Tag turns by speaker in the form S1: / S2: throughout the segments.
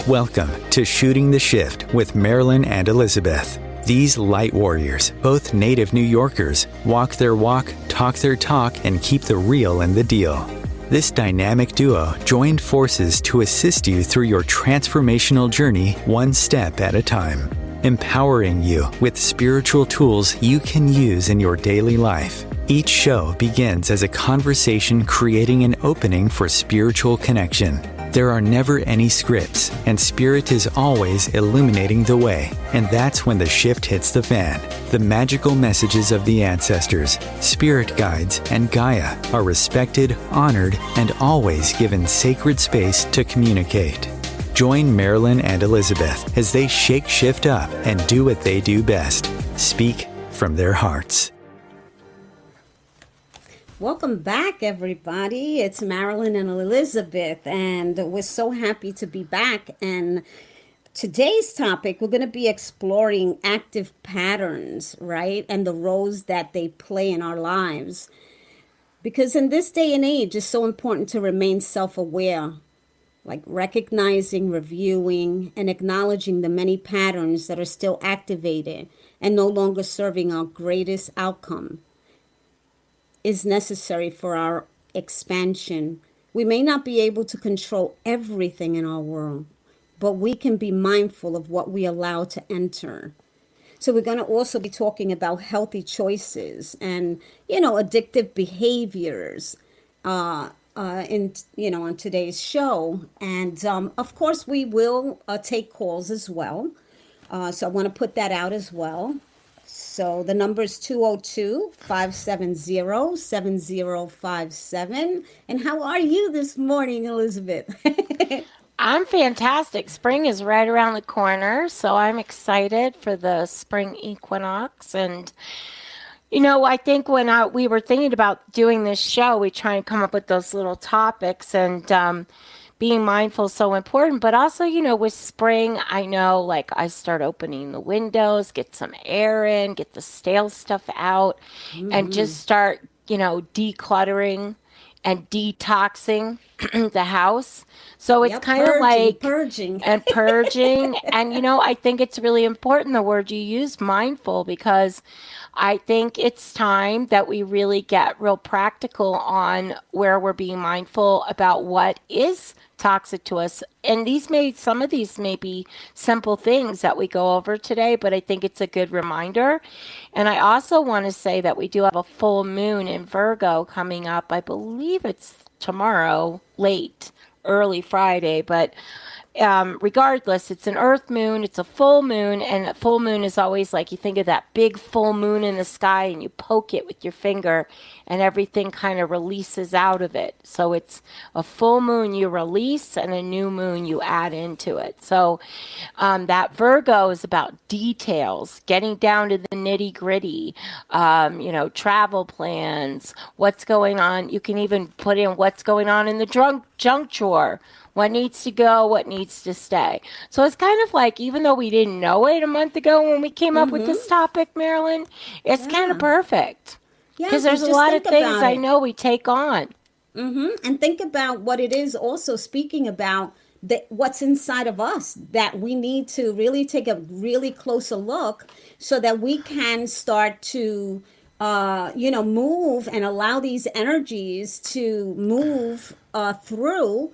S1: Welcome to Shooting the Shift with Marilyn and Elizabeth. These light warriors, both native New Yorkers, walk their walk, talk their talk, and keep the real in the deal. This dynamic duo joined forces to assist you through your transformational journey one step at a time, empowering you with spiritual tools you can use in your daily life. Each show begins as a conversation creating an opening for spiritual connection. There are never any scripts, and Spirit is always illuminating the way. And that's when the shift hits the fan. The magical messages of the ancestors, spirit guides, and Gaia are respected, honored, and always given sacred space to communicate. Join Marilyn and Elizabeth as they shake shift up and do what they do best, speak from their hearts.
S2: Welcome back, everybody. It's Marilyn and Elizabeth, and we're so happy to be back. And today's topic, we're going to be exploring active patterns, right? And the roles that they play in our lives. Because in this day and age, it's so important to remain self-aware, like recognizing, reviewing, and acknowledging the many patterns that are still activated and no longer serving our greatest outcome is necessary for our expansion. We may not be able to control everything in our world, but we can be mindful of what we allow to enter. So we're going to also be talking about healthy choices and, addictive behaviors on today's show. And of course, we will take calls as well. So I want to put that out as well. So the number is 202-570-7057. And how are you this morning, Elizabeth?
S3: I'm fantastic. Spring is right around the corner, so I'm excited for the spring equinox. And, I think when we were thinking about doing this show, we try and come up with those little topics, and being mindful is so important. But also, with spring, I know, like, I start opening the windows, get some air in, get the stale stuff out, and just start, decluttering and detoxing the house. So it's kind of like
S2: purging.
S3: And I think it's really important, the word you use, mindful, because I think it's time that we really get real practical on where we're being mindful about what is toxic to us. And some of these may be simple things that we go over today, but I think it's a good reminder. And I also want to say that we do have a full moon in Virgo coming up. I believe it's tomorrow, early Friday, but regardless, it's an earth moon, it's a full moon, and a full moon is always like, you think of that big full moon in the sky and you poke it with your finger and everything kind of releases out of it. So it's a full moon you release and a new moon you add into it. So that Virgo is about details, getting down to the nitty gritty, travel plans, what's going on. You can even put in what's going on in the junk drawer. What needs to go, what needs to stay. So it's kind of like, even though we didn't know it a month ago when we came up with this topic, Marilyn, it's kind of perfect. Because there's a lot of things I know we take on.
S2: And think about what it is also speaking about what's inside of us that we need to really take a really closer look so that we can start to, move and allow these energies to move through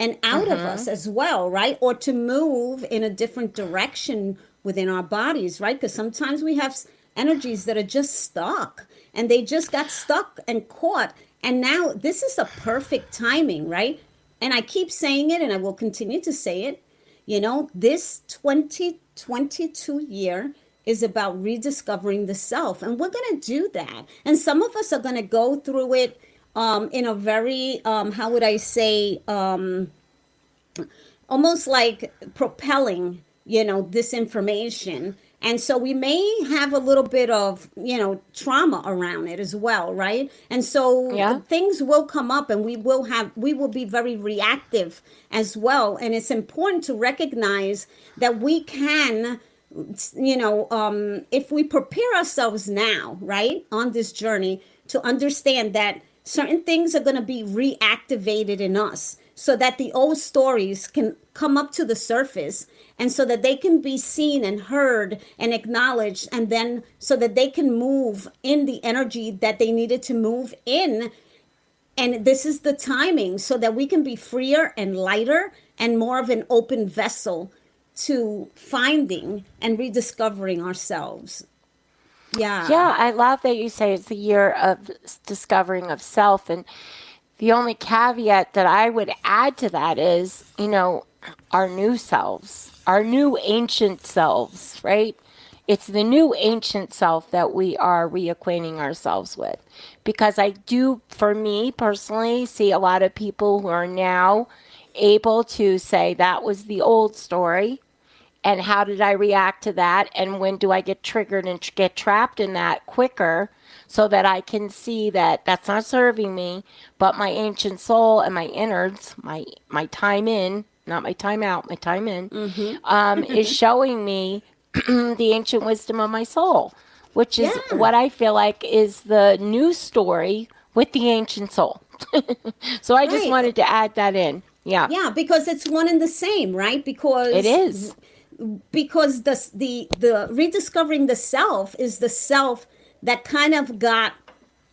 S2: and out of us as well, right? Or to move in a different direction within our bodies, right? Because sometimes we have energies that are just stuck and they just got stuck and caught. And now this is a perfect timing, right? And I keep saying it and I will continue to say it. This 2022 year is about rediscovering the self. And we're going to do that. And some of us are going to go through it in a very, how would I say, almost like propelling, this information. And so we may have a little bit of, trauma around it as well, right? And so things will come up and we will be very reactive as well. And it's important to recognize that we can, if we prepare ourselves now, right, on this journey, to understand that certain things are going to be reactivated in us. so that the old stories can come up to the surface, and so that they can be seen and heard and acknowledged, and then so that they can move in the energy that they needed to move in. And this is the timing so that we can be freer and lighter and more of an open vessel to finding and rediscovering ourselves. Yeah.
S3: Yeah, I love that you say it's the year of discovering of self. And the only caveat that I would add to that is, our new selves, our new ancient selves, right? It's the new ancient self that we are reacquainting ourselves with. Because I do, for me personally, see a lot of people who are now able to say that was the old story. And how did I react to that? And when do I get triggered and get trapped in that quicker so that I can see that that's not serving me, but my ancient soul and my innards, my time in, not my time out, my time in, is showing me the ancient wisdom of my soul, which is what I feel like is the new story with the ancient soul. So I just wanted to add that in. Yeah.
S2: Yeah, because it's one and the same, right? Because
S3: it is.
S2: Because the rediscovering the self is the self that kind of got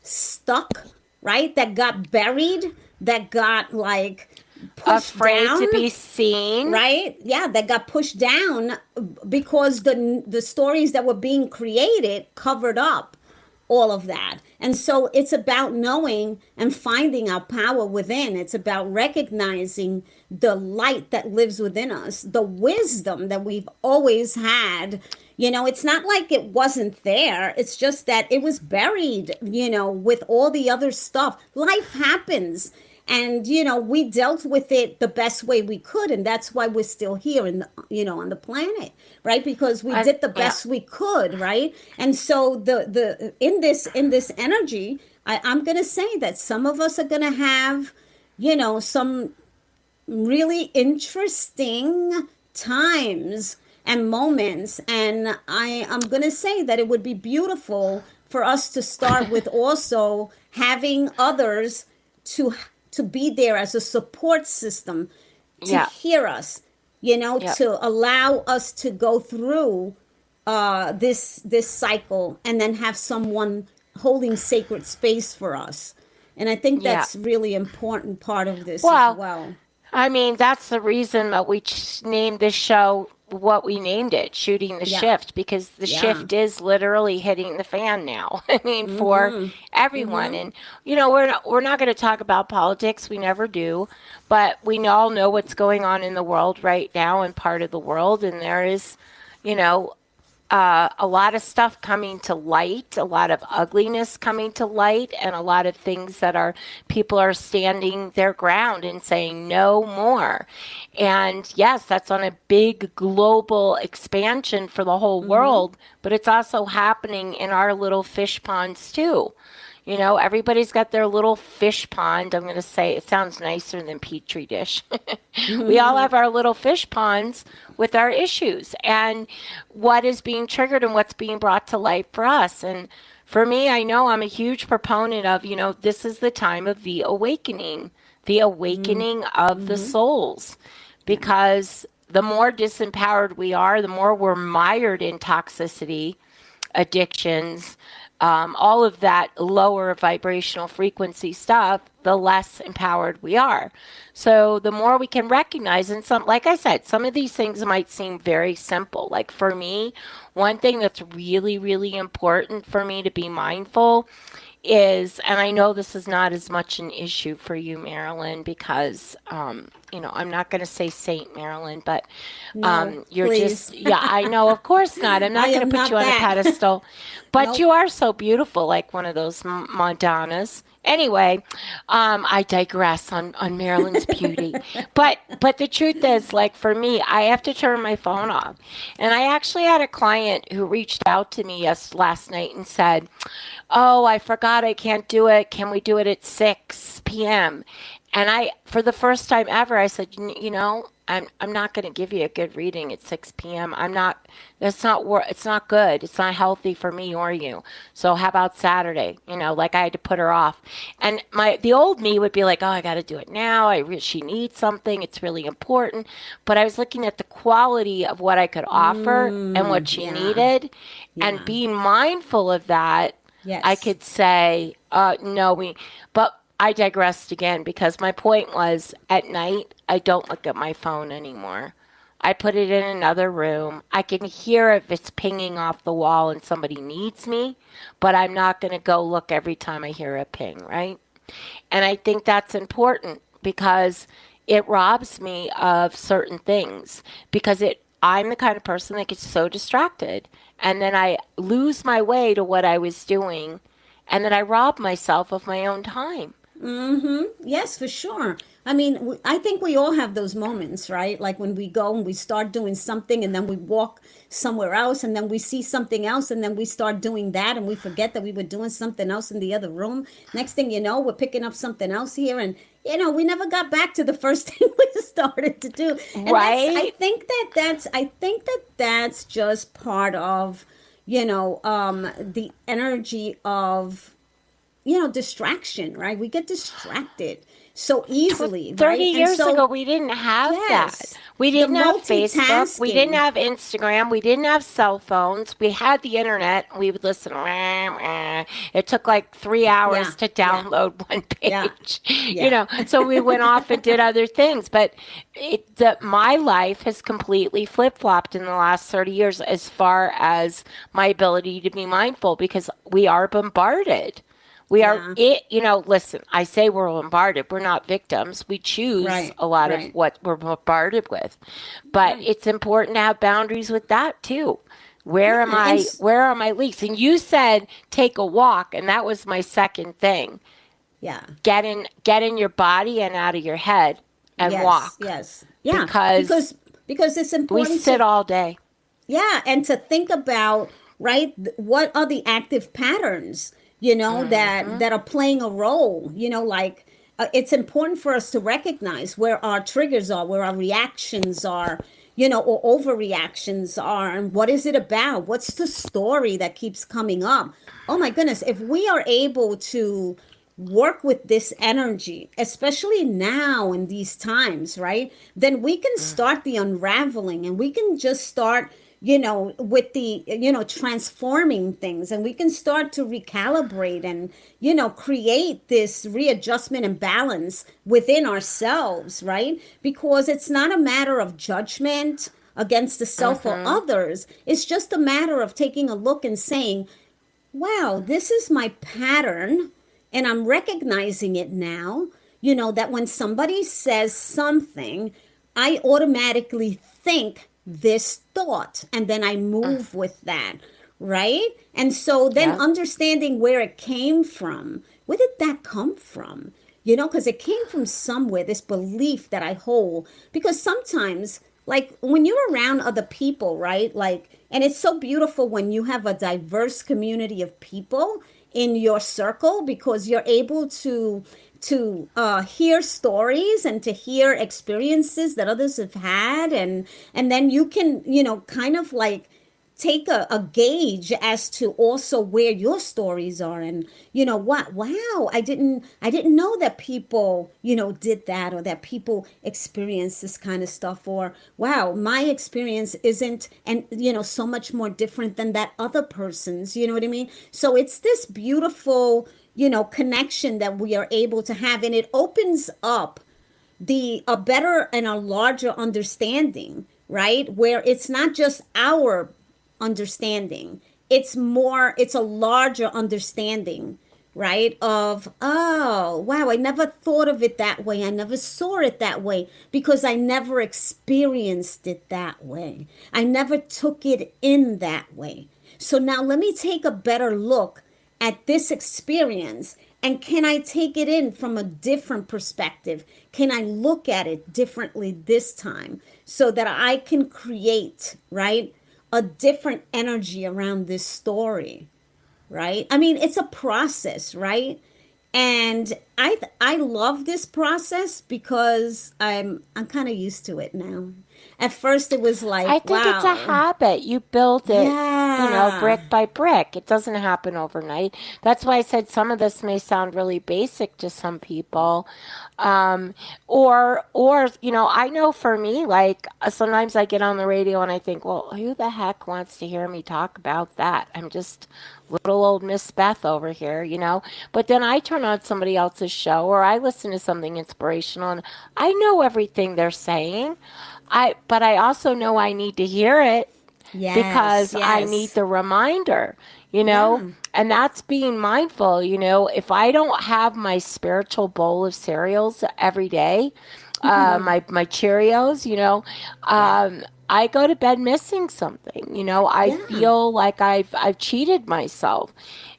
S2: stuck, right? That got buried, that got like pushed
S3: afraid
S2: down,
S3: to be seen,
S2: right? Yeah, that got pushed down because the stories that were being created covered up all of that. And so it's about knowing and finding our power within. It's about recognizing the light that lives within us, the wisdom that we've always had. It's not like it wasn't there. It's just that it was buried, with all the other stuff. Life happens. And, we dealt with it the best way we could. And that's why we're still here on the planet, right? Because we did the best we could, right? And so in this energy, I'm going to say that some of us are going to have, some really interesting times and moments. And I'm going to say that it would be beautiful for us to start with also having others to be there as a support system to hear us, to allow us to go through this cycle, and then have someone holding sacred space for us. And I think that's really important part of this as well.
S3: I mean, that's the reason that we named this show what we named it, Shooting the Shift, because the shift is literally hitting the fan now. I mean, for everyone. And, we're not going to talk about politics. We never do. But we all know what's going on in the world right now and part of the world. And there is, a lot of stuff coming to light, a lot of ugliness coming to light, and a lot of things that people are standing their ground and saying no more. And yes, that's on a big global expansion for the whole world, but it's also happening in our little fish ponds too. Everybody's got their little fish pond. I'm going to say it sounds nicer than petri dish. We all have our little fish ponds with our issues and what is being triggered and what's being brought to light for us. And for me, I know I'm a huge proponent of, this is the time of the awakening of the souls, because the more disempowered we are, the more we're mired in toxicity, addictions, all of that lower vibrational frequency stuff, the less empowered we are. So the more we can recognize, and like I said, some of these things might seem very simple. Like for me, one thing that's really, really important for me to be mindful is, and I know this is not as much an issue for you, Marilyn, because, I'm not going to say Saint Marilyn, but you're
S2: please.
S3: just, I know, of course not. I'm not going to put you on a pedestal, but you are so beautiful, like one of those Madonnas. Anyway, I digress on Marilyn's beauty. But the truth is, like for me, I have to turn my phone off. And I actually had a client who reached out to me last night and said, "Oh, I forgot I can't do it. Can we do it at 6 p.m.?" And for the first time ever, I said, you know, I'm not going to give you a good reading at 6 p.m. It's not good. It's not healthy for me or you. So how about Saturday? You know, like I had to put her off. And the old me would be like, oh, I got to do it now. She needs something. It's really important. But I was looking at the quality of what I could offer and what she needed, and being mindful of that.
S2: Yes.
S3: I could say, no, but I digressed again, because my point was, at night, I don't look at my phone anymore. I put it in another room. I can hear if it's pinging off the wall and somebody needs me, but I'm not going to go look every time I hear a ping, right? And I think that's important, because it robs me of certain things, because I'm the kind of person that gets so distracted, and then I lose my way to what I was doing, and then I rob myself of my own time.
S2: Yes, for sure. I mean, I think we all have those moments, right? Like when we go and we start doing something, and then we walk somewhere else, and then we see something else, and then we start doing that, and we forget that we were doing something else in the other room. Next thing you know, we're picking up something else here, and we never got back to the first thing we started to do. And
S3: right?
S2: I think that's just part of, the energy of, distraction, right? We get distracted so easily,
S3: 30
S2: right?
S3: years ago, we didn't have that. We didn't have Facebook. We didn't have Instagram. We didn't have cell phones. We had the internet. We would listen. It took like 3 hours to download one page, so we went off and did other things. But my life has completely flip-flopped in the last 30 years as far as my ability to be mindful, because we are bombarded. We are, listen, I say we're bombarded. We're not victims. We choose a lot of what we're bombarded with. But it's important to have boundaries with that too. Where are my leaks? And you said take a walk, and that was my second thing.
S2: Yeah.
S3: Get in your body and out of your head and walk.
S2: Yes. Yeah. Because it's important.
S3: We sit all day.
S2: Yeah, and to think about, what are the active patterns, that are playing a role, it's important for us to recognize where our triggers are, where our reactions are, or overreactions are, and what is it about? What's the story that keeps coming up? Oh my goodness, if we are able to work with this energy, especially now in these times, right, then we can start the unraveling, and we can just start with the, transforming things, and we can start to recalibrate and, create this readjustment and balance within ourselves, right? Because it's not a matter of judgment against the self or others. It's just a matter of taking a look and saying, wow, this is my pattern, and I'm recognizing it now, that when somebody says something, I automatically think this thought, and then I move with that, right? And so then understanding where it came from. Where did that come from? Because it came from somewhere, this belief that I hold. Because sometimes, like when you're around other people, right? And it's so beautiful when you have a diverse community of people in your circle, because you're able to hear stories and to hear experiences that others have had, and then you can kind of like take a gauge as to also where your stories are, and wow, I didn't know that people did that, or that people experience this kind of stuff, or wow, my experience isn't, and so much more different than that other person's, you know what I mean? So it's this beautiful connection that we are able to have, and it opens up a better and a larger understanding, right? Where it's not just our understanding, it's a larger understanding, right? Of, oh, wow, I never thought of it that way. I never saw it that way, because I never experienced it that way. I never took it in that way. So now let me take a better look at this experience, and can I take it in from a different perspective? Can I look at it differently this time, so that I can create, right, a different energy around this story, right? I mean, it's a process, right? And I love this process because I'm kind of used to it now. At first it was like,
S3: I think it's a
S2: wow.
S3: habit. You build it,
S2: Yeah.
S3: brick by brick. It doesn't happen overnight. That's why I said some of this may sound really basic to some people. Or, I know for me, like sometimes I get on the radio and I think, well, who the heck wants to hear me talk about that? I'm just little old Miss Beth over here. But then I turn on somebody else's show or I listen to something inspirational and I know everything they're saying. But I also know I need to hear it
S2: Yes,
S3: because I need
S2: yes.
S3: the reminder,
S2: Yeah.
S3: and that's being mindful. If I don't have my spiritual bowl of cereals every day, my Cheerios,
S2: Yeah.
S3: I go to bed missing something. I
S2: Yeah.
S3: feel like I've cheated myself.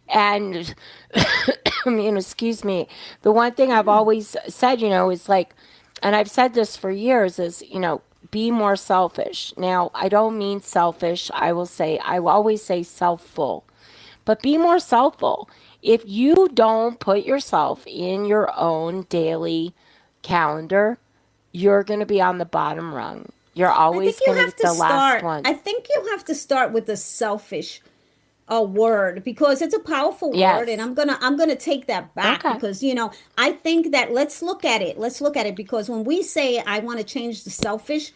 S3: And I mean, excuse me, the one thing I've always said, is like, and I've said this for years, is, be more selfish. Now, I don't mean selfish. I will always say selfful, but be more selfful. If you don't put yourself in your own daily calendar, you're going to be on the bottom rung. You're
S2: I think
S3: always
S2: you
S3: going to
S2: have
S3: be
S2: to
S3: the last
S2: start.
S3: one.
S2: I think you have to start with the selfish word because it's a powerful word, and
S3: Yes.
S2: I'm gonna take that back
S3: Okay.
S2: because I think that let's look at it. Let's look at it because when we say I want to change the selfish,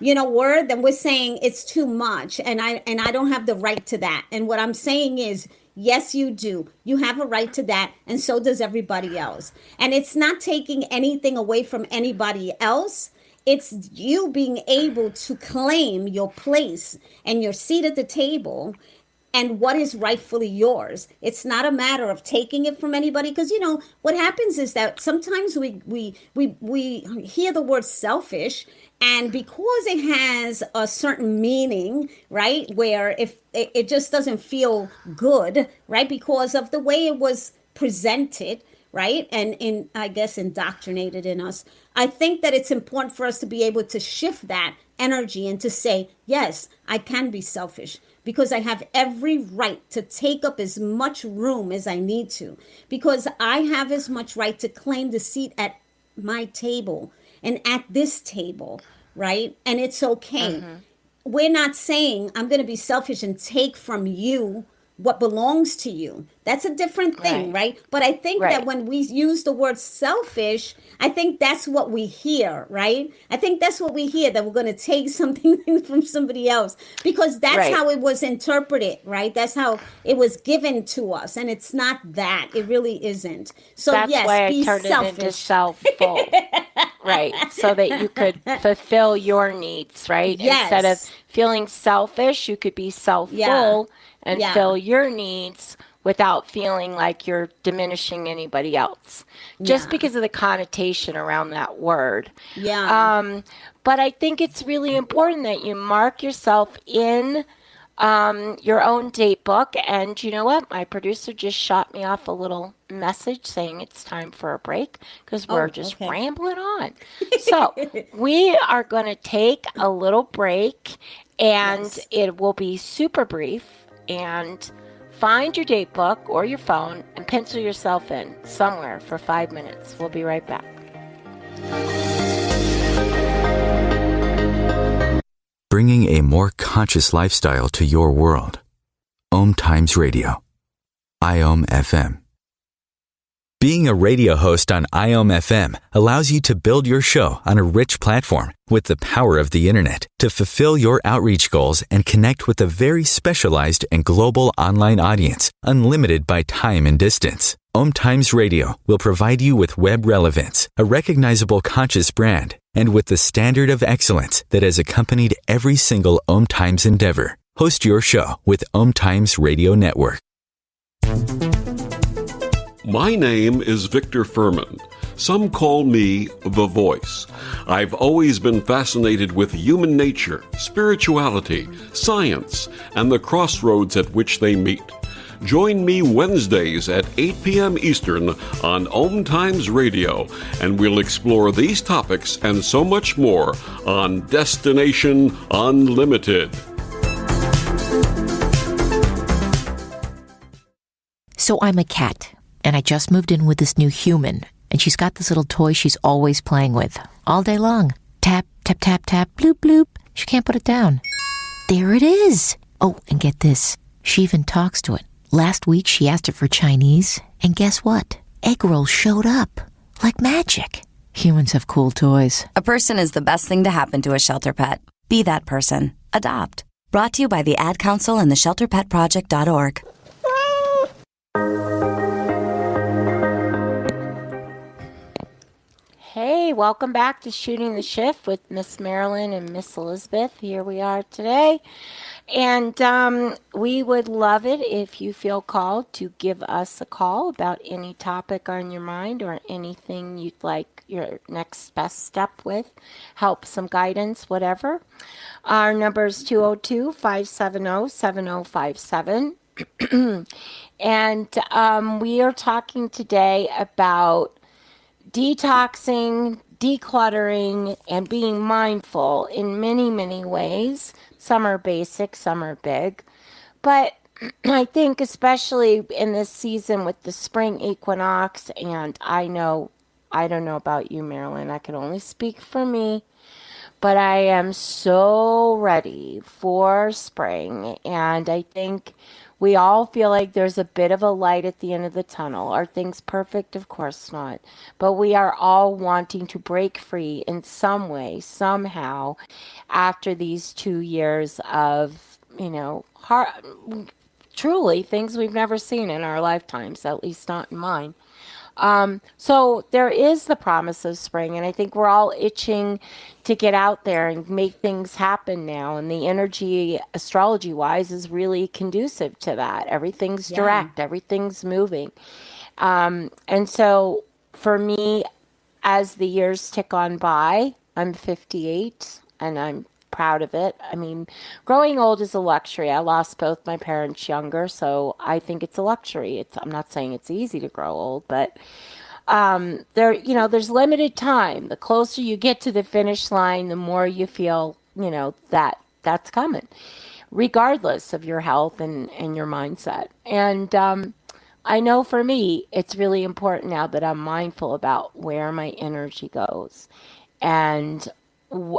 S2: word, then we're saying it's too much, and I don't have the right to that. And what I'm saying is, yes, you do. You have a right to that, and so does everybody else. And it's not taking anything away from anybody else. It's you being able to claim your place and your seat at the table and what is rightfully yours. It's not a matter of taking it from anybody because what happens is that sometimes we hear the word selfish, and because it has a certain meaning, right, where if it just doesn't feel good, right, because of the way it was presented, right, and in I guess indoctrinated in us. I think that it's important for us to be able to shift that energy and to say, yes, I can be selfish because I have every right to take up as much room as I need to, because I have as much right to claim the seat at my table and at this table, right? And it's okay.
S3: Mm-hmm.
S2: We're not saying I'm going to be selfish and take from you what belongs to you. That's a different thing,
S3: Right.
S2: right? But I think that
S3: Right.
S2: when we use the word selfish, I think that's what we hear, right? I think that's what we hear, that we're going to take something from somebody else because that's
S3: Right.
S2: how it was interpreted, right? That's how it was given to us. And it's not that. It really isn't. So,
S3: That's
S2: yes,
S3: why I
S2: be
S3: turned it into
S2: selfish.
S3: self-full. Right. So that you could fulfill your needs, right? Instead of
S2: Yes.
S3: feeling selfish, you could be
S2: Yeah.
S3: self-full and
S2: Yeah.
S3: fill your needs without feeling like you're diminishing anybody else. Just
S2: Yeah.
S3: because of the connotation around that word.
S2: Yeah.
S3: But I think it's really important that you mark yourself in your own date book. And you know what? My producer just shot me off a little message saying it's time for a break because we're
S2: Oh,
S3: just
S2: okay.
S3: rambling on. So we are going to take a little break and
S2: Yes.
S3: it will be super brief. And find your date book or your phone and pencil yourself in somewhere for 5 minutes. We'll be right back.
S1: Bringing a more conscious lifestyle to your world. OMTimes Radio. Iomfm. Being a radio host on Iomfm allows you to build your show on a rich platform with the power of the internet to fulfill your outreach goals and connect with a very specialized and global online audience, unlimited by time and distance. OMTimes Radio will provide you with web relevance, a recognizable conscious brand, and with the standard of excellence that has accompanied every single OMTimes endeavor. Host your show with OMTimes Radio Network.
S4: My name is Victor Furman. Some call me The Voice. I've always been fascinated with human nature, spirituality, science, and the crossroads at which they meet. Join me Wednesdays at 8 p.m. Eastern on OMTimes Radio, and we'll explore these topics and so much more on Destination Unlimited.
S5: So I'm a cat. and I just moved in with this new human, and she's got this little toy she's always playing with, all day long. Tap, tap, tap, tap, bloop, bloop. She can't put it down. There it is. Oh, and get this. She even talks to it. Last week, she asked it for Chinese, and guess what? Egg rolls showed up. Like magic. Humans have cool toys.
S6: A person is the best thing to happen to a shelter pet. Be that person. Adopt. Brought to you by the Ad Council and the ShelterPetProject.org.
S3: Hey, welcome back to Shooting the Shift with Miss Marilyn and Miss Elizabeth. Here we are today. And we would love it if you feel called to give us a call about any topic on your mind or anything you'd like your next best step with, help, some guidance, whatever. Our number is 202-570-7057. And we are talking today about detoxing, decluttering, and being mindful in many, many ways. Some are basic, some are big. But I think especially in this season with the spring equinox, and I don't know about you, Marilyn, I can only speak for me, but I am so ready for spring. And I think we all feel like there's a bit of a light at the end of the tunnel. Are things perfect? Of course not. But we are all wanting to break free in some way, somehow, after these 2 years of, truly things we've never seen in our lifetimes, at least not in mine. So there is the promise of spring, and I think we're all itching to get out there and make things happen now. And the energy, astrology-wise, is really conducive to that. Everything's direct, everything's moving. And so for me, as the years tick on by, I'm 58, and I'm proud of it. I mean, growing old is a luxury. I lost both my parents younger, so I think it's a luxury. I'm not saying it's easy to grow old, but there's limited time. The closer you get to the finish line, the more you feel, that's coming, regardless of your health and your mindset. And I know for me, it's really important now that I'm mindful about where my energy goes and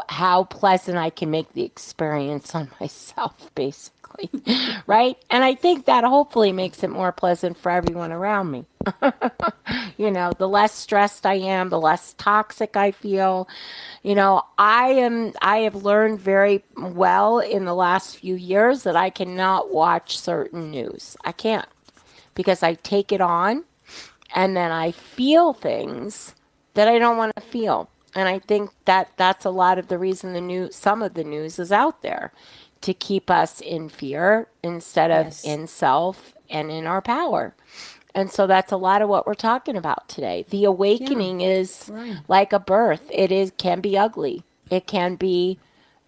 S3: how pleasant I can make the experience on myself, basically, right? And I think that hopefully makes it more pleasant for everyone around me. The less stressed I am, the less toxic I feel. I have learned very well in the last few years that I cannot watch certain news. I can't, because I take it on and then I feel things that I don't want to feel. And I think that that's a lot of the reason some of the news is out there, to keep us in fear instead of in self and in our power. And so that's a lot of what we're talking about today. The awakening is like a birth. Can be ugly. It can be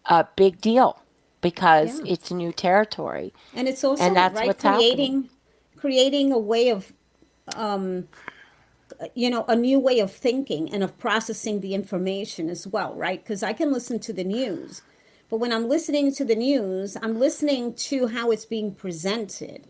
S3: a big deal because it's new territory.
S2: And it's also,
S3: that's what's happening.
S2: Creating a way of a new way of thinking and of processing the information as well, right? Because I can listen to the news, but when I'm listening to the news, I'm listening to how it's being presented.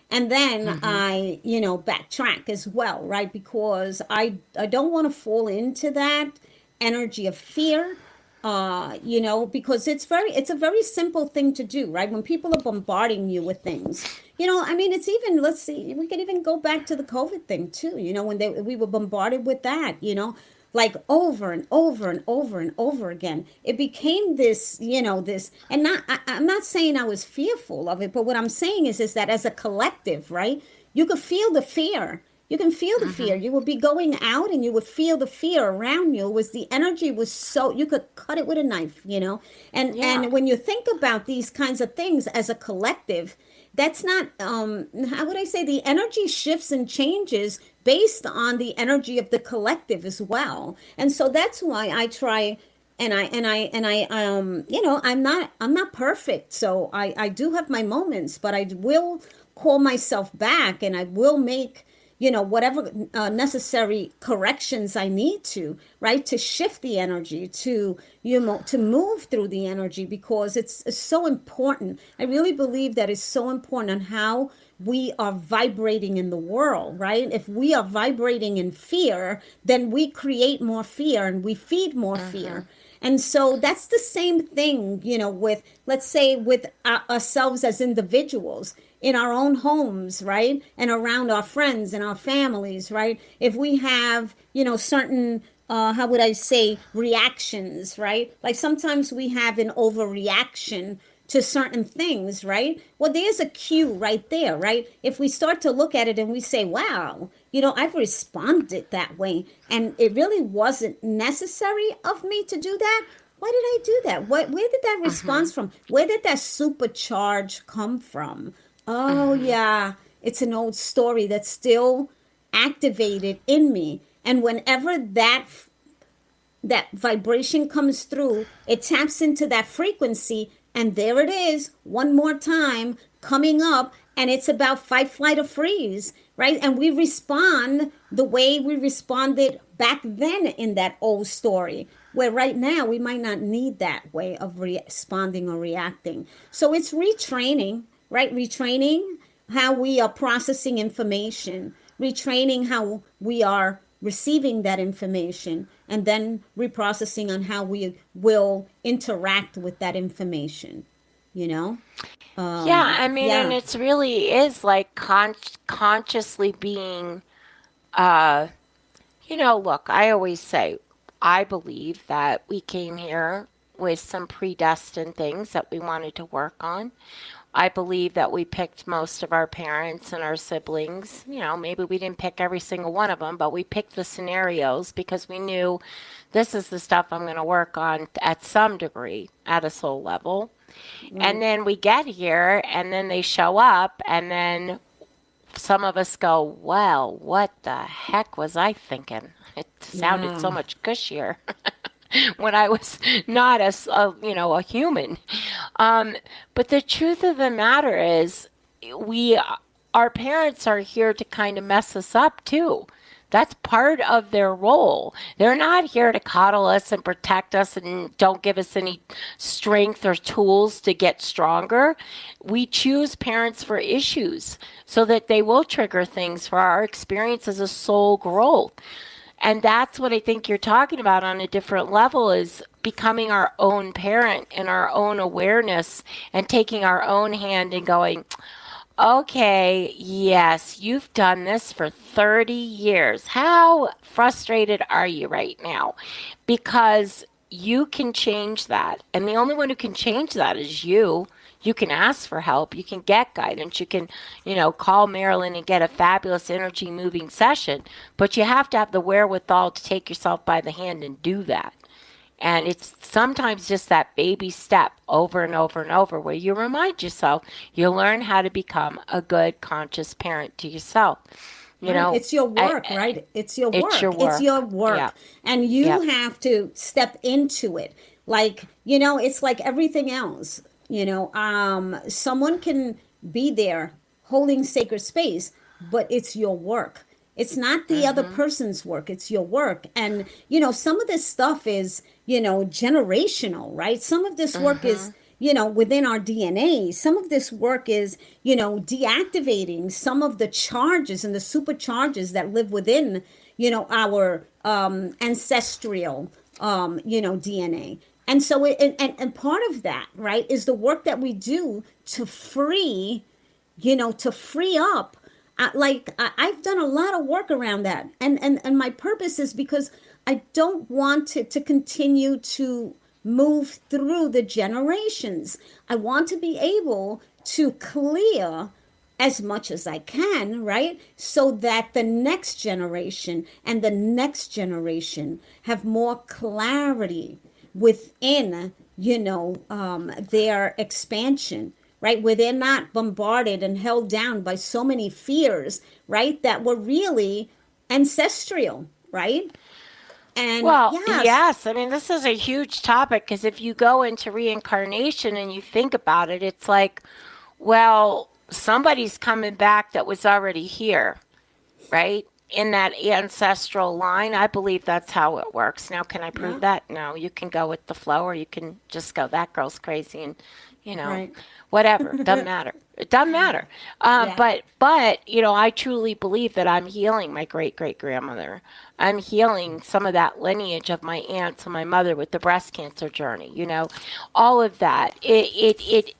S2: And then I, backtrack as well, right? Because I don't want to fall into that energy of fear, because it's a very simple thing to do, right? When people are bombarding you with things, it's even, let's see, we can even go back to the COVID thing too, when we were bombarded with that, like over and over and over and over again. It became this, and I'm not saying I was fearful of it, but what I'm saying is that as a collective, right, you could feel the fear. You can feel the fear. You would be going out and you would feel the fear around you. The energy was so, you could cut it with a knife, and when you think about these kinds of things as a collective, that's not, how would I say, the energy shifts and changes based on the energy of the collective as well. And so that's why I try, I'm not perfect. So I do have my moments, but I will call myself back and I will make, whatever necessary corrections I need to, right, to shift the energy, to move through the energy, because it's so important. I really believe that it's so important on how we are vibrating in the world, right? If we are vibrating in fear, then we create more fear and we feed more fear. And so that's the same thing, with, let's say, with ourselves as individuals in our own homes, right? And around our friends and our families, right? If we have, certain, how would I say, reactions, right? Like sometimes we have an overreaction to certain things, right? Well, there's a cue right there, right? If we start to look at it and we say, wow, I've responded that way and it really wasn't necessary of me to do that. Why did I do that? Where did that response from? Where did that supercharge come from? Oh, yeah, it's an old story that's still activated in me. And whenever that vibration comes through, it taps into that frequency, and there it is, one more time coming up, and it's about fight, flight, or freeze, right? And we respond the way we responded back then in that old story, where right now we might not need that way of responding or reacting. So it's retraining, right? Retraining how we are processing information, retraining how we are receiving that information, and then reprocessing on how we will interact with that information, you know?
S3: Yeah, I mean, and
S2: Yeah.
S3: it's really is like consciously being, uh, look, I always say, I believe that we came here with some predestined things that we wanted to work on. I believe that we picked most of our parents and our siblings. Maybe we didn't pick every single one of them, but we picked the scenarios because we knew this is the stuff I'm going to work on at some degree at a soul level. And then we get here and then they show up and then some of us go, well, what the heck was I thinking? It sounded so much cushier when I was not a human. But the truth of the matter is our parents are here to kind of mess us up too. That's part of their role. They're not here to coddle us and protect us and don't give us any strength or tools to get stronger. We choose parents for issues so that they will trigger things for our experience as a soul growth. And that's what I think you're talking about on a different level is becoming our own parent and our own awareness and taking our own hand and going, okay, yes, you've done this for 30 years. How frustrated are you right now? Because you can change that. And the only one who can change that is you. You can ask for help. You can get guidance. You can, call Marilyn and get a fabulous energy moving session. But you have to have the wherewithal to take yourself by the hand and do that. And it's sometimes just that baby step over and over and over where you remind yourself, you learn how to become a good, conscious parent to yourself.
S2: It's your work, right? It's your work.
S3: It's your work.
S2: It's your work.
S3: Yeah.
S2: And you
S3: Yeah.
S2: have to step into it. Like, it's like everything else. Someone can be there holding sacred space, but it's your work. It's not the other person's work. It's your work. And, some of this stuff is, generational, right? Some of this work is, within our DNA. Some of this work is, deactivating some of the charges and the supercharges that live within, our ancestral, DNA. And so, and part of that, right, is the work that we do to free, to free up. I've done a lot of work around that. And my purpose is because I don't want to continue to move through the generations. I want to be able to clear as much as I can, right? So that the next generation and the next generation have more clarity within, their expansion, right? Where they're not bombarded and held down by so many fears, right? That were really ancestral, right? And
S3: Well,
S2: yes,
S3: yes. I mean, this is a huge topic because if you go into reincarnation and you think about it, it's like, well, somebody's coming back that was already here, right? In that ancestral line. I believe that's how it works. Now, can I prove that? No, you can go with the flow or you can just go, that girl's crazy and,
S2: Right.
S3: whatever, doesn't matter. It doesn't matter. But I truly believe that I'm healing my great-great-grandmother. I'm healing some of that lineage of my aunts and my mother with the breast cancer journey, all of that. It's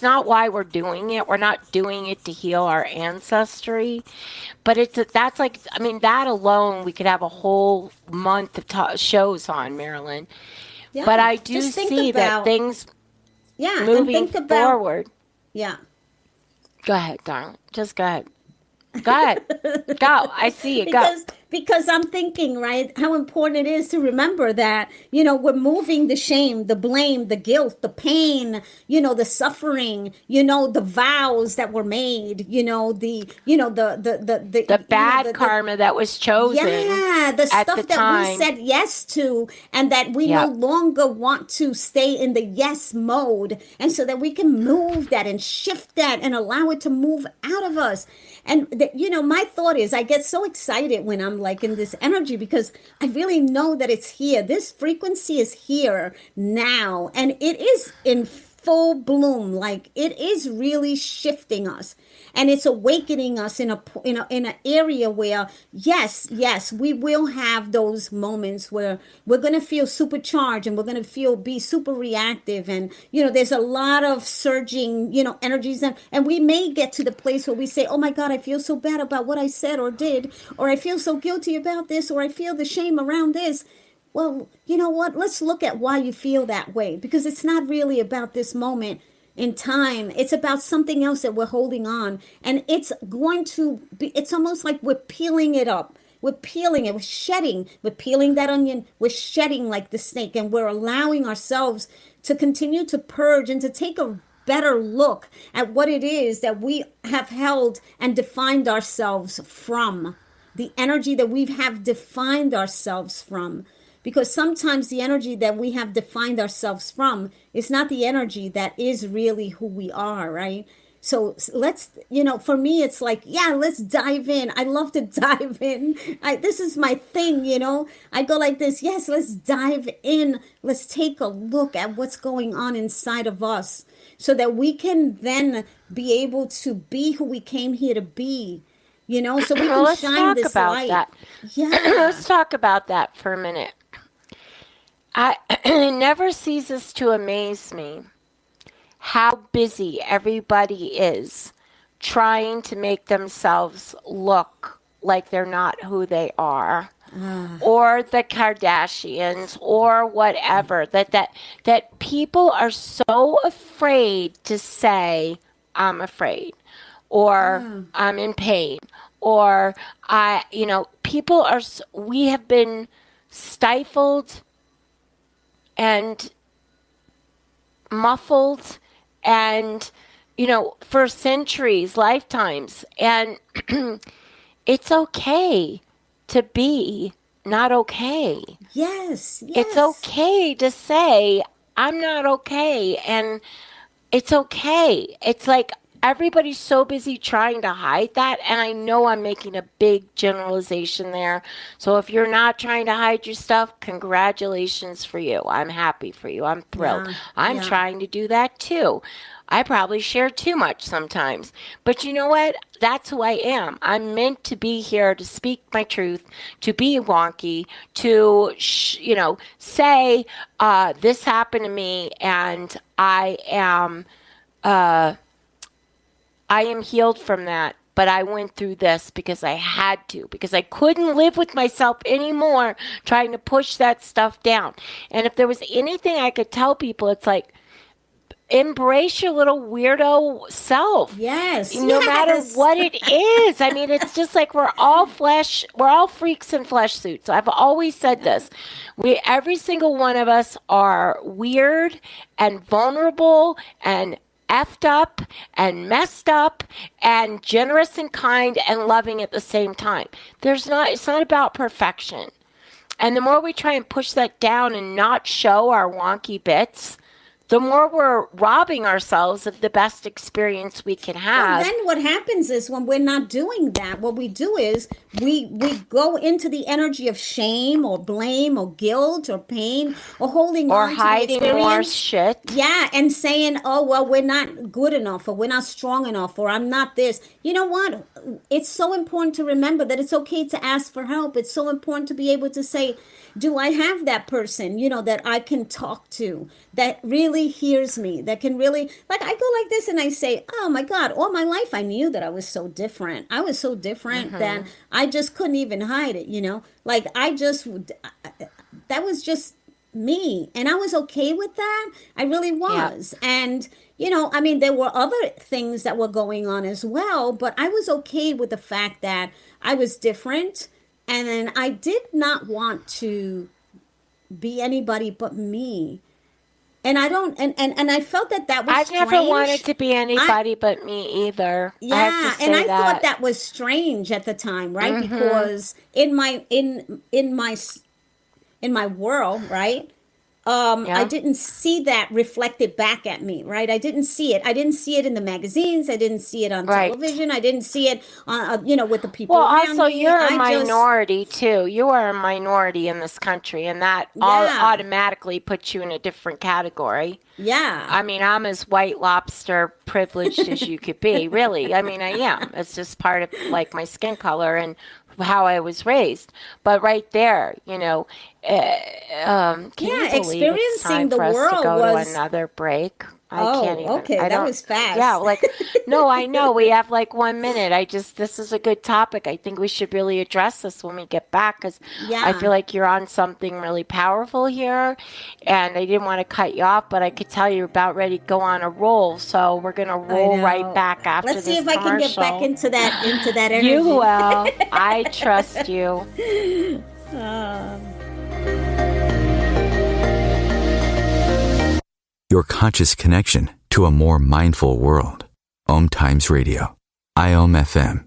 S3: not why we're doing it. We're not doing it to heal our ancestry, but that alone, we could have a whole month of shows on, Marilyn.
S2: Yeah.
S3: But I do
S2: Just think
S3: see that
S2: about-
S3: things
S2: Yeah.
S3: moving
S2: and think about,
S3: forward.
S2: Yeah.
S3: Go ahead, darling. Just go ahead. Go ahead. Go. I see you. Go.
S2: Because I'm thinking, right, how important it is to remember that, we're moving the shame, the blame, the guilt, the pain, the suffering, the vows that were made, the
S3: bad karma that was chosen.
S2: Yeah, the
S3: at
S2: stuff
S3: the
S2: that
S3: time.
S2: we said yes to, and that we no longer want to stay in the yes mode, and so that we can move that and shift that and allow it to move out of us. And my thought is, I get so excited when I'm like in this energy, because I really know that it's here. This frequency is here now, and it is in full bloom. Like, it is really shifting us, and it's awakening us in an area where yes, we will have those moments where we're going to feel supercharged, and we're going to be super reactive, and there's a lot of surging energies, and we may get to the place where we say, oh my God, I feel so bad about what I said or did, or I feel so guilty about this, or I feel the shame around this. Well, you know what? Let's look at why you feel that way, because it's not really about this moment in time. It's about something else that we're holding on, and it's going to be, it's almost like we're peeling it up. We're peeling it, we're peeling that onion, we're shedding like the snake, and we're allowing ourselves to continue to purge and to take a better look at what it is that we have held and defined ourselves from, the energy that we have defined ourselves from. Because sometimes the energy that we have defined ourselves from is not the energy that is really who we are, right? So let's, for me, it's like, let's dive in. I love to dive in. This is my thing, I go like this. Yes, let's dive in. Let's take a look at what's going on inside of us, so that we can then be able to be who we came here to be, so we can shine this light.
S3: That.
S2: Yeah.
S3: Let's talk about that for a minute. It never ceases to amaze me how busy everybody is trying to make themselves look like they're not who they are, or the Kardashians, or whatever. That people are so afraid to say, I'm afraid, or I'm in pain, or we have been stifled and muffled, and for centuries, lifetimes, and it's okay to be not okay.
S2: Yes.
S3: It's okay to say I'm not okay, and it's okay. It's like everybody's so busy trying to hide that, and I know I'm making a big generalization there. So if you're not trying to hide your stuff, congratulations for you. I'm happy for you. I'm thrilled. I'm trying to do that too. I probably share too much sometimes. But you know what? That's who I am. I'm meant to be here to speak my truth, to be wonky, to, say, this happened to me, and I am healed from that, but I went through this because I had to, because I couldn't live with myself anymore trying to push that stuff down. And if there was anything I could tell people, it's like, embrace your little weirdo self.
S2: Yes.
S3: No matter what it is. I mean, it's just like we're all freaks in flesh suits. I've always said this. Every single one of us are weird and vulnerable and effed up and messed up and generous and kind and loving at the same time. It's not about perfection. And the more we try and push that down and not show our wonky bits, the more we're robbing ourselves of the best experience we can
S2: Well,
S3: have.
S2: then what happens is when we're not doing that, what we do is we go into the energy of shame or blame or guilt or pain or holding
S3: Or
S2: on to the
S3: hiding more
S2: experience.
S3: shit.
S2: Yeah, and saying, oh, well, we're not good enough or we're not strong enough or I'm not this. You know what? It's so important to remember that it's okay to ask for help. It's so important to be able to say, do I have that person, that I can talk to, that really hears me, that can really, like, I go like this and I say, oh my God, all my life I knew that I was so different. I was so different that I just couldn't even hide it. Like, that was just me. And I was okay with that. I really was. And, I mean, there were other things that were going on as well, but I was okay with the fact that I was different. And then I did not want to be anybody but me. And I don't, and I felt that was
S3: I've
S2: strange.
S3: never wanted to be anybody but me either. I have
S2: Yeah,
S3: to say
S2: and I
S3: that.
S2: thought that was strange at the time, right? Because in my world, right? I didn't see that reflected back at me, right? I didn't see it. I didn't see it in the magazines. I didn't see it on television. I didn't see it on, with the people around
S3: also,
S2: me.
S3: you're a minority too. You are a minority in this country, and that automatically puts you in a different category.
S2: Yeah.
S3: I mean, I'm as white lobster privileged as you could be, really. I mean, I am. It's just part of, like, my skin color and how I was raised. But right there, can you believe it's time
S2: experiencing the
S3: for us
S2: world
S3: to go
S2: was...
S3: to another break?
S2: Okay, that was fast.
S3: Yeah, like, no, I know. We have like 1 minute. This is a good topic. I think we should really address this when we get back, because I feel like you're on something really powerful here. And I didn't want to cut you off, but I could tell you're about ready to go on a roll. So we're going to roll right back after this
S2: commercial. Let's see if I can get back into that energy.
S3: You will. I trust you.
S1: Your conscious connection to a more mindful world. OMTimes Radio. Iomfm.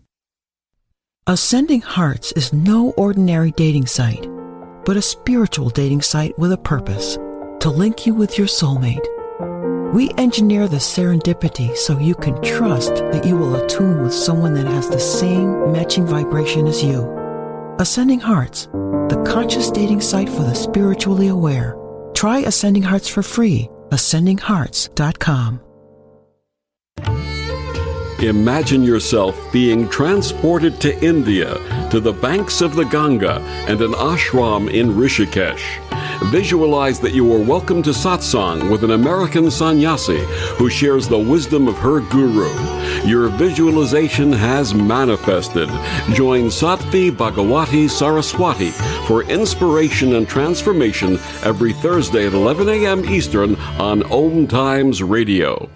S7: Ascending Hearts is no ordinary dating site, but a spiritual dating site with a purpose, to link you with your soulmate. We engineer the serendipity so you can trust that you will attune with someone that has the same matching vibration as you. Ascending Hearts, the conscious dating site for the spiritually aware. Try Ascending Hearts for free. AscendingHearts.com.
S4: Imagine yourself being transported to India, to the banks of the Ganga and an ashram in Rishikesh. Visualize that you are welcome to satsang with an American sannyasi who shares the wisdom of her guru. Your visualization has manifested. Join Sattvi Bhagawati Saraswati for inspiration and transformation every Thursday at 11 a.m. Eastern on OMTimes Radio.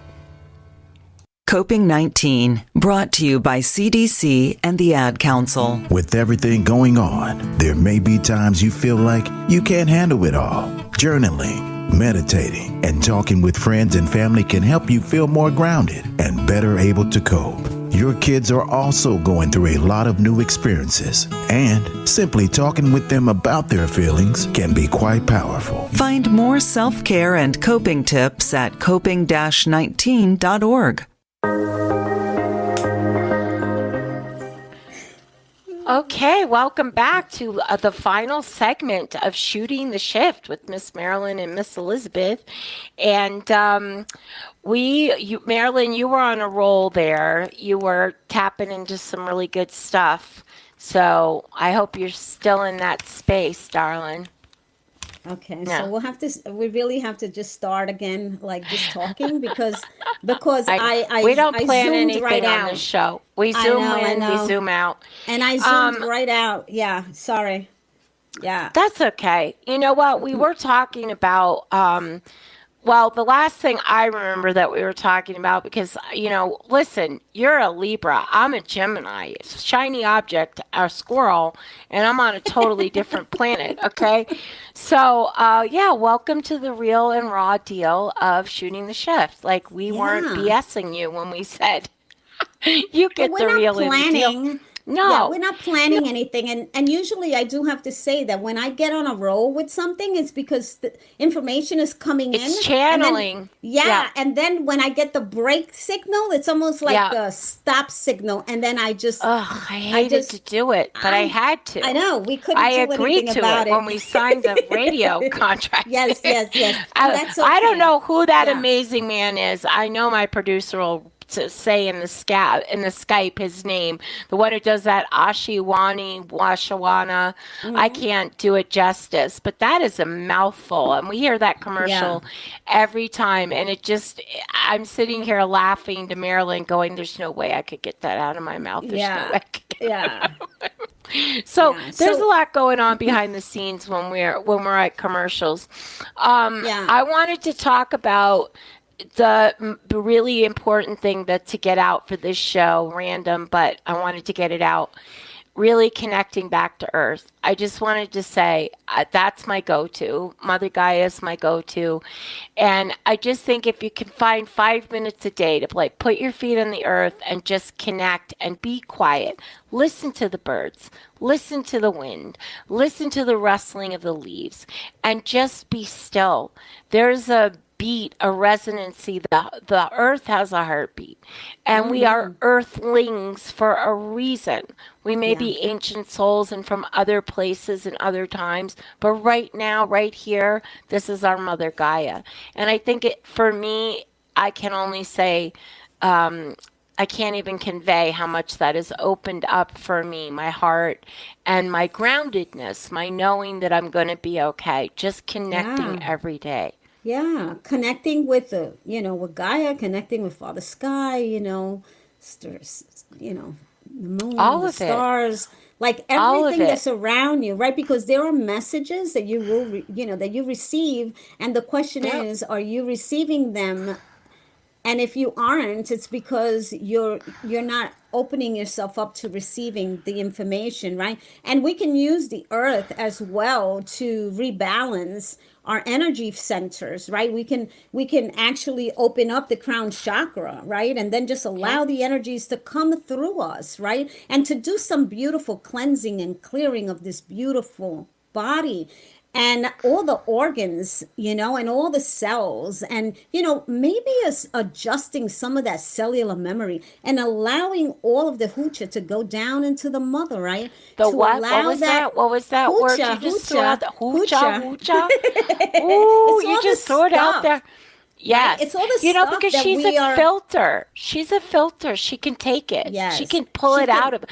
S8: Coping 19, brought to you by CDC and the Ad Council.
S9: With everything going on, there may be times you feel like you can't handle it all. Journaling, meditating, and talking with friends and family can help you feel more grounded and better able to cope. Your kids are also going through a lot of new experiences, and simply talking with them about their feelings can be quite powerful.
S8: Find more self-care and coping tips at coping-19.org.
S3: Okay, welcome back to the final segment of Shooting the Shift with Miss Marilyn and Miss Elizabeth. And Marilyn, you were on a roll there. You were tapping into some really good stuff. So I hope you're still in that space, darling.
S2: Okay,
S3: Yeah.
S2: so we really have to just start again, like just talking, because
S3: we don't
S2: I
S3: plan
S2: zoomed
S3: anything
S2: right
S3: on
S2: out.
S3: the show. We zoom
S2: I
S3: in,
S2: know.
S3: we zoom out.
S2: And I zoomed right out. Yeah, sorry. Yeah.
S3: That's okay. You know what? We were talking about, the last thing I remember that we were talking about, because, listen, you're a Libra. I'm a Gemini. It's a shiny object, a squirrel, and I'm on a totally different planet, okay? So, welcome to the real and raw deal of Shooting the Shift. Like, we weren't BSing you when we said you get the real and the deal. No.
S2: we're not planning anything. And usually I do have to say that when I get on a roll with something, it's because the information is coming in.
S3: It's
S2: And then,
S3: channeling.
S2: yeah. And then when I get the break signal, it's almost like
S3: Yeah.
S2: a stop signal. And then I just,
S3: Ugh, I hated to do it, but I had to.
S2: I know, we couldn't
S3: I
S2: do
S3: agreed
S2: anything
S3: to
S2: about
S3: it when we signed the radio contract.
S2: Yes. And that's
S3: I don't
S2: okay.
S3: know who that
S2: Yeah.
S3: amazing man is. I know my producer will say in the Skype his name, the one who does that Ashiwani Washawana. I can't do it justice, but that is a mouthful, and we hear that commercial every time, and I'm sitting here laughing to Marilyn, going, "There's no way I could get that out of my mouth. There's no way I could get
S2: Yeah.
S3: So
S2: Yeah,
S3: there's
S2: so-
S3: a lot going on behind the scenes when we're at commercials. I wanted to talk about the really important thing that to get out for this show, random, but I wanted to get it out. Really connecting back to Earth. I just wanted to say that's my go-to. Mother Gaia is my go-to. And I just think if you can find 5 minutes a day to put your feet on the earth and just connect and be quiet. Listen to the birds. Listen to the wind. Listen to the rustling of the leaves. And just be still. There's a beat, a resonancy. The earth has a heartbeat, and we are earthlings for a reason. We may be ancient souls and from other places and other times, but right now, right here, this is our Mother Gaia. And I think for me, I can only say, I can't even convey how much that has opened up for me, my heart and my groundedness, my knowing that I'm going to be okay, just connecting every day.
S2: Yeah, connecting with with Gaia, connecting with Father Sky, the moon,
S3: All
S2: the
S3: of it.
S2: stars, like
S3: All of
S2: everything
S3: it.
S2: that's around you, right? Because there are messages that you will, that you receive, and the question is, are you receiving them? And if you aren't, it's because you're not opening yourself up to receiving the information, right? And we can use the earth as well to rebalance our energy centers, right? We can actually open up the crown chakra, right? And then just allow the energies to come through us, right? And to do some beautiful cleansing and clearing of this beautiful body. And all the organs, and all the cells, and, maybe adjusting some of that cellular memory and allowing all of the hoocha to go down into the mother, right?
S3: The
S2: to
S3: what? What was that? What was that word you just threw out? The hoocha. Ooh, you just threw it out there. Yes.
S2: Right? It's all the stuff
S3: because
S2: that
S3: she's a filter. She's a filter. She can take it.
S2: Yes.
S3: She can pull it out of it.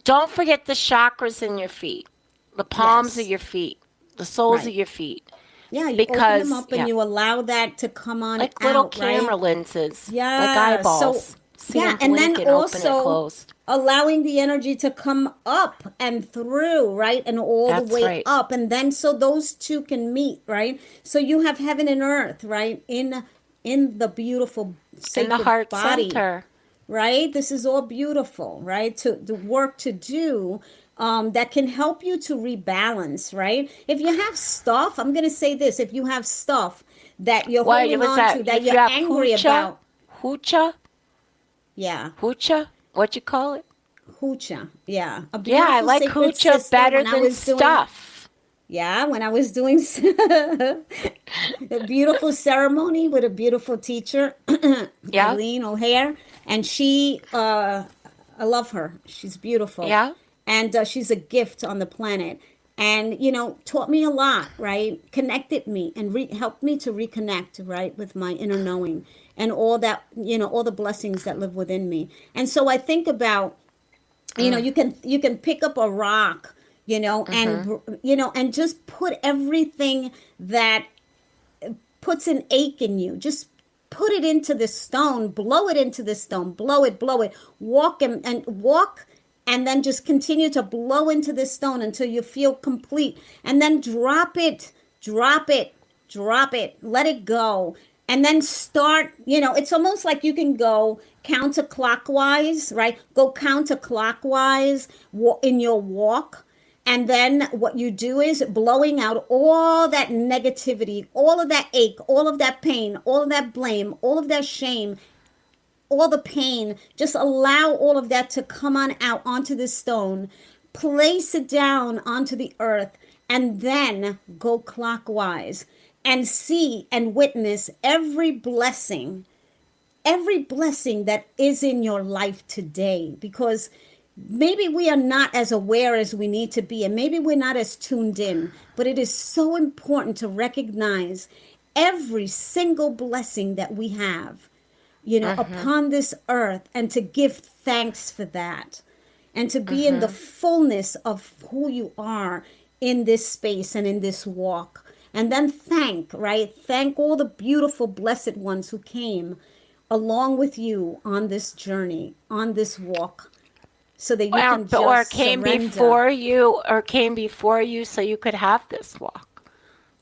S3: Don't forget the chakras in your feet, the palms of your feet. The soles of your feet.
S2: Yeah, you open them up and you allow that to come on
S3: like
S2: out,
S3: little camera lenses.
S2: Yeah.
S3: Like eyeballs.
S2: So, and then also allowing the energy to come up and through, right? And all the way up. And then so those two can meet, right? So you have heaven and earth, right? In the beautiful sacred
S3: in the heart
S2: body.
S3: Center.
S2: Right? This is all beautiful, right? The work to do. That can help you to rebalance, right? If you have stuff, I'm going to say this, if you have stuff that you're holding on to, that you're angry about.
S3: Hoocha?
S2: Yeah.
S3: Hoocha? What you call it?
S2: Hoocha, yeah.
S3: Yeah, I like hoocha better than stuff.
S2: When I was doing a beautiful ceremony with a beautiful teacher, Eileen O'Hare, and she, I love her. She's beautiful.
S3: Yeah.
S2: And she's a gift on the planet. And, taught me a lot, right? Connected me and helped me to reconnect, right, with my inner knowing and all that, all the blessings that live within me. And so I think about, you can pick up a rock, and just put everything that puts an ache in you. Just put it into the stone, blow it into the stone, blow it, walk and walk. And then just continue to blow into this stone until you feel complete. And then drop it, let it go. And then start, it's almost like you can go counterclockwise, right? Go counterclockwise in your walk. And then what you do is blowing out all that negativity, all of that ache, all of that pain, all of that blame, all of that shame. all the pain, just allow all of that to come on out onto the stone, place it down onto the earth, and then go clockwise and see and witness every blessing that is in your life today, because maybe we are not as aware as we need to be, and maybe we're not as tuned in, but it is so important to recognize every single blessing that we have, upon this earth, and to give thanks for that, and to be in the fullness of who you are in this space and in this walk. And then thank all the beautiful blessed ones who came along with you on this journey, on this walk, so that you can just
S3: or came
S2: surrender.
S3: came before you so you could have this walk.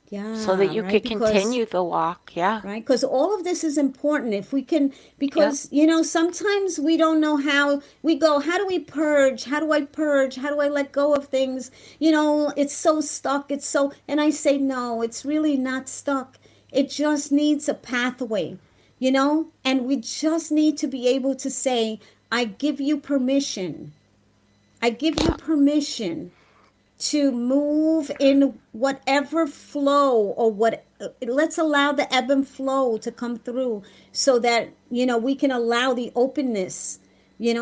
S2: Yeah,
S3: so that you could continue the walk. Yeah.
S2: Right. Because all of this is important. If we can, because, sometimes we don't know how we go, how do we purge? How do I purge? How do I let go of things? It's so stuck. And I say, no, it's really not stuck. It just needs a pathway, and we just need to be able to say, I give you permission. I give you permission to move in whatever flow, or let's allow the ebb and flow to come through, so that, we can allow the openness,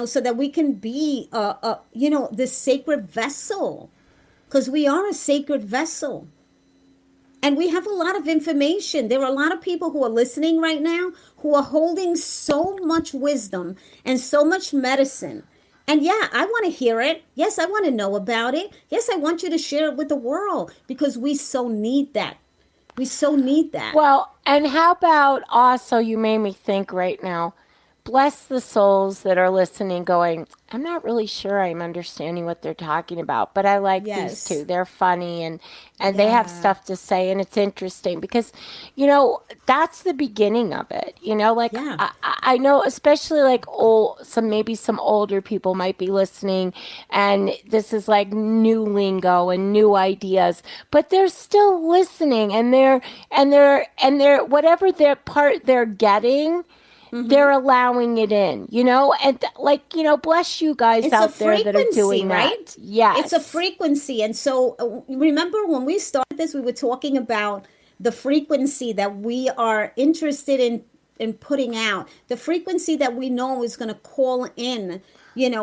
S2: so that we can be, this sacred vessel, because we are a sacred vessel. And we have a lot of information. There are a lot of people who are listening right now who are holding so much wisdom and so much medicine. And yeah, I want to hear it. Yes, I want to know about it. Yes, I want you to share it with the world, because we so need that. We so need that.
S3: Well, and how about also, you made me think right now, bless the souls that are listening going, I'm not really sure I'm understanding what they're talking about, but I like these two. They're funny and they have stuff to say, and it's interesting because, that's the beginning of it. I know, especially like some older people might be listening, and this is like new lingo and new ideas, but they're still listening, and they're whatever their part they're getting, they're allowing it in, and bless you guys
S2: it's
S3: out there that are doing
S2: right?
S3: that. Yeah.
S2: It's a frequency. And so remember when we started this, we were talking about the frequency that we are interested in putting out, the frequency that we know is going to call in,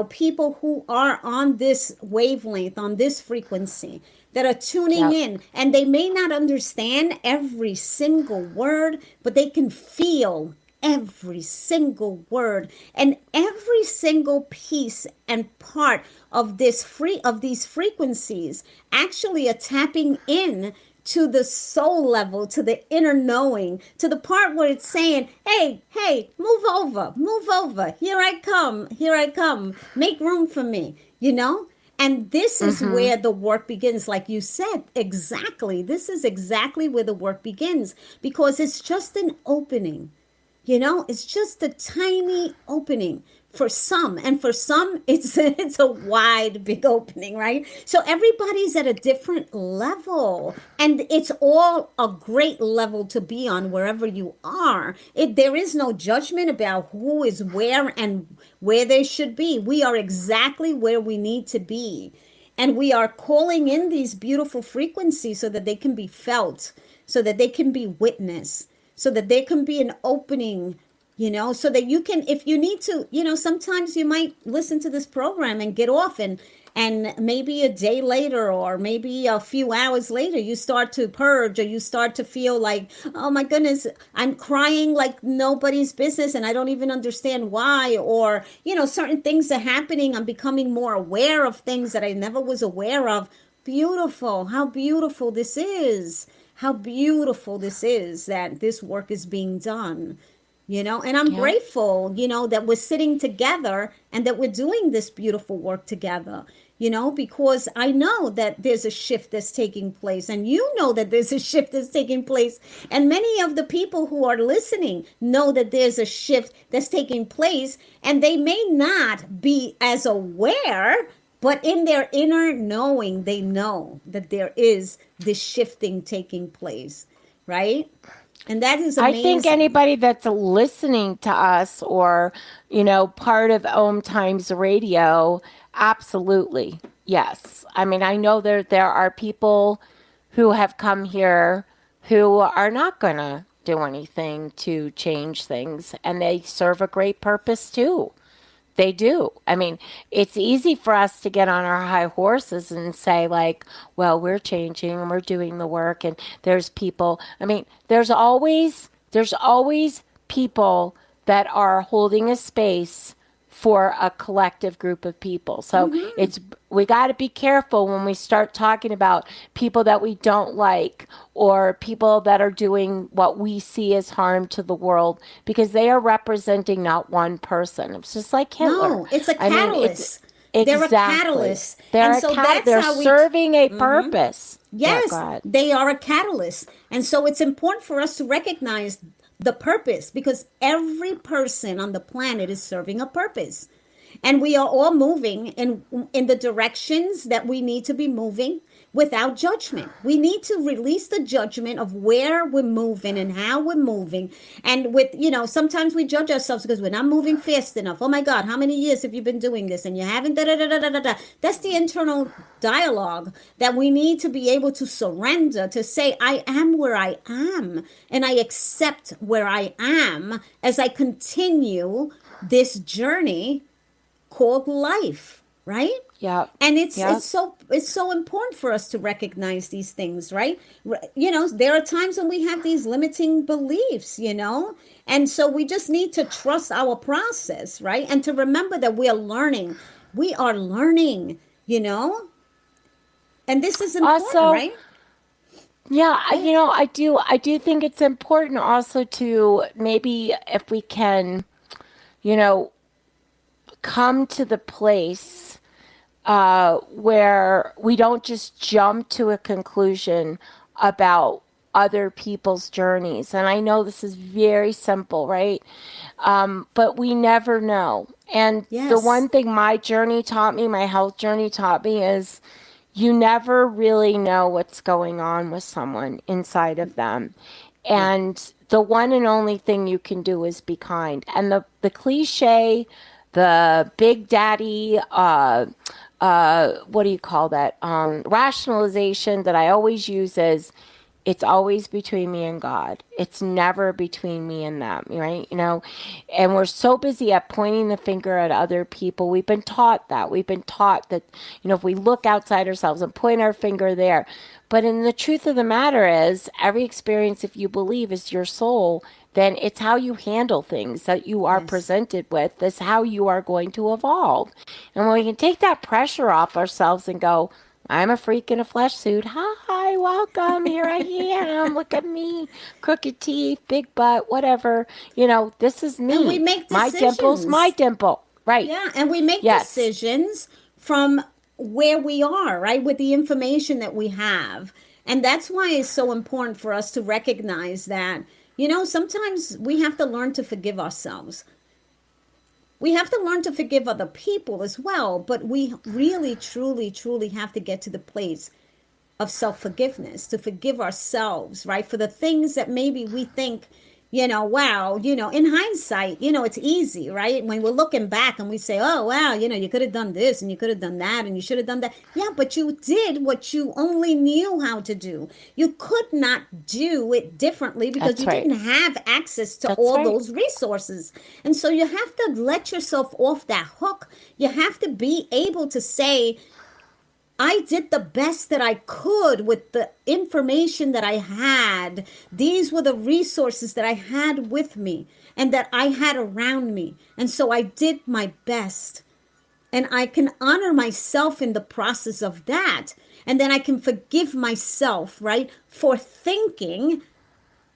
S2: people who are on this wavelength, on this frequency, that are tuning in, and they may not understand every single word, but they can feel every single word, and every single piece and part of these frequencies actually are tapping in to the soul level, to the inner knowing, to the part where it's saying, hey, move over, here I come, make room for me, And this is where the work begins, like you said, exactly. This is exactly where the work begins, because it's just an opening. It's just a tiny opening for some, and for some it's a wide, big opening, right? So everybody's at a different level, and it's all a great level to be on wherever you are. There is no judgment about who is where and where they should be. We are exactly where we need to be, and we are calling in these beautiful frequencies so that they can be felt, so that they can be witnessed, so that there can be an opening, so that you can, if you need to, sometimes you might listen to this program and get off, and maybe a day later, or maybe a few hours later, you start to purge, or you start to feel like, oh my goodness, I'm crying like nobody's business, and I don't even understand why, or, certain things are happening. I'm becoming more aware of things that I never was aware of. Beautiful. How beautiful this is. How beautiful this is that this work is being done, and I'm grateful, that we're sitting together and that we're doing this beautiful work together, because I know that there's a shift that's taking place, and that there's a shift that's taking place. And many of the people who are listening know that there's a shift that's taking place, and they may not be as aware, but in their inner knowing, they know that there is this shifting taking place, right? And that is
S3: I
S2: amazing.
S3: think anybody that's listening to us or, part of OMTimes radio, absolutely. Yes. I mean, I know there are people who have come here who are not going to do anything to change things, and they serve a great purpose too. They do. I mean, it's easy for us to get on our high horses and say, like, well, we're changing and we're doing the work, and there's people. I mean, there's always people that are holding a space for a collective group of people. So we got to be careful when we start talking about people that we don't like or people that are doing what we see as harm to the world, because they are representing not one person. It's just like Hitler.
S2: No, it's a catalyst.
S3: They're
S2: a catalyst.
S3: They're serving a purpose.
S2: Yes,
S3: Yeah,
S2: they are a catalyst. And so it's important for us to recognize the purpose, because every person on the planet is serving a purpose. And we are all moving in the directions that we need to be moving without judgment. We need to release the judgment of where we're moving and how we're moving. And sometimes we judge ourselves because we're not moving fast enough. Oh my God, how many years have you been doing this? And you haven't, da da da da da da. That's the internal dialogue that we need to be able to surrender, to say, I am where I am, and I accept where I am as I continue this journey called life, right?
S3: Yeah.
S2: And it's so important for us to recognize these things, right? There are times when we have these limiting beliefs, and so we just need to trust our process, right? And to remember that we are learning, and this is important,
S3: Also,
S2: right?
S3: Yeah, I do think it's important also to maybe, if we can, come to the place where we don't just jump to a conclusion about other people's journeys. And I know this is very simple, right? But we never know. And the one thing my journey taught me, my health journey taught me, is you never really know what's going on with someone inside of them. And the one and only thing you can do is be kind. And the cliche, the big daddy, what do you call that? Rationalization that I always use is, it's always between me and God. It's never between me and them, right? And we're so busy at pointing the finger at other people. We've been taught that. We've been taught that, if we look outside ourselves and point our finger there. But in the truth of the matter is, every experience, if you believe, is your soul, then it's how you handle things that you are presented with. That's how you are going to evolve. And when we can take that pressure off ourselves and go, I'm a freak in a flesh suit. Hi, welcome. Here I am. Look at me. Crooked teeth, big butt, whatever. This is me.
S2: And we make
S3: my dimple's my dimple. Right.
S2: Yeah, and we make decisions from where we are, right, with the information that we have. And that's why it's so important for us to recognize that, sometimes we have to learn to forgive ourselves. We have to learn to forgive other people as well, but we really, truly, truly have to get to the place of self-forgiveness, to forgive ourselves, right? For the things that maybe we think, in hindsight, it's easy, right? When we're looking back and we say, oh, wow, you could have done this and you could have done that and you should have done that. Yeah, but you did what you only knew how to do. You could not do it differently because didn't have access to those resources. And so you have to let yourself off that hook. You have to be able to say, I did the best that I could with the information that I had. These were the resources that I had with me and that I had around me. And so I did my best. And I can honor myself in the process of that. And then I can forgive myself, right, for thinking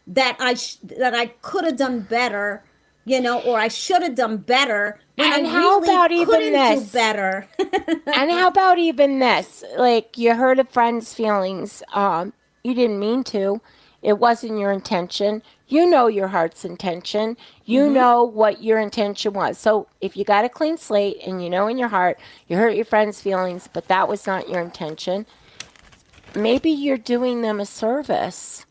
S2: that I could have done better, or I should have done better.
S3: And how about even this?
S2: Do better.
S3: And how about even this? Like, you hurt a friend's feelings. You didn't mean to. It wasn't your intention. You know your heart's intention. You know what your intention was. So if you got a clean slate and in your heart, you hurt your friend's feelings, but that was not your intention, maybe you're doing them a service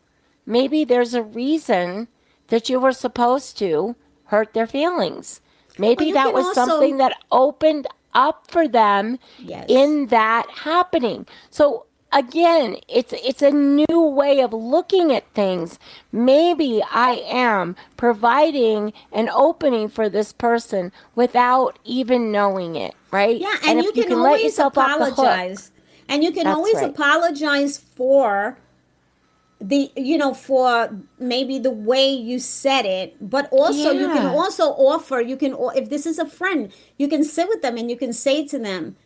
S3: maybe there's a reason that you were supposed to hurt their feelings. Maybe that was something that opened up for them in that happening. So again, it's a new way of looking at things. Maybe I am providing an opening for this person without even knowing it, right?
S2: Yeah, and you can always apologize. And you can always apologize for for maybe the way you said it, but also you can also offer, if this is a friend, you can sit with them and you can say to them,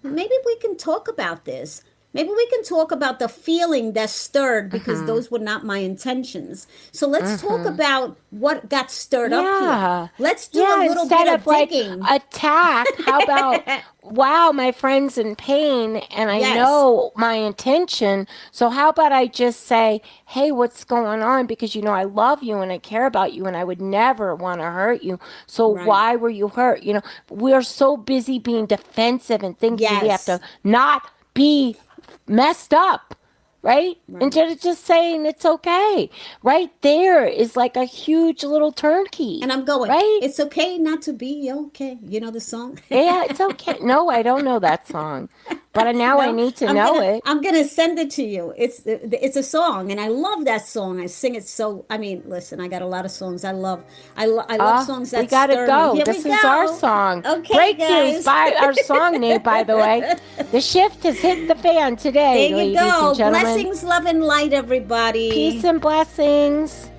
S2: maybe we can talk about this. Maybe we can talk about the feeling that's stirred because those were not my intentions. So let's talk about what got stirred up here. Let's do a little bit of digging.
S3: Like attack, how about, wow, my friend's in pain and I know my intention. So how about I just say, hey, what's going on? Because, I love you and I care about you and I would never want to hurt you. So why were you hurt? We're so busy being defensive and thinking we have to not be messed up, right? Instead of just saying it's okay. Right there is like a huge little turnkey.
S2: And I'm going, right? It's okay not to be okay. You know the song?
S3: Yeah, it's okay. No, I don't know that song. But now I need to know it.
S2: I'm going to send it to you. It's a song, and I love that song. I sing it so, listen, I got a lot of songs I love. I love songs that stir me.
S3: We got to go. This is our song.
S2: Okay,
S3: Breakthroughs by our song name, by the way. The shift has hit the fan today,
S2: there you
S3: ladies
S2: go.
S3: and gentlemen.
S2: Blessings, love, and light, everybody.
S3: Peace and blessings.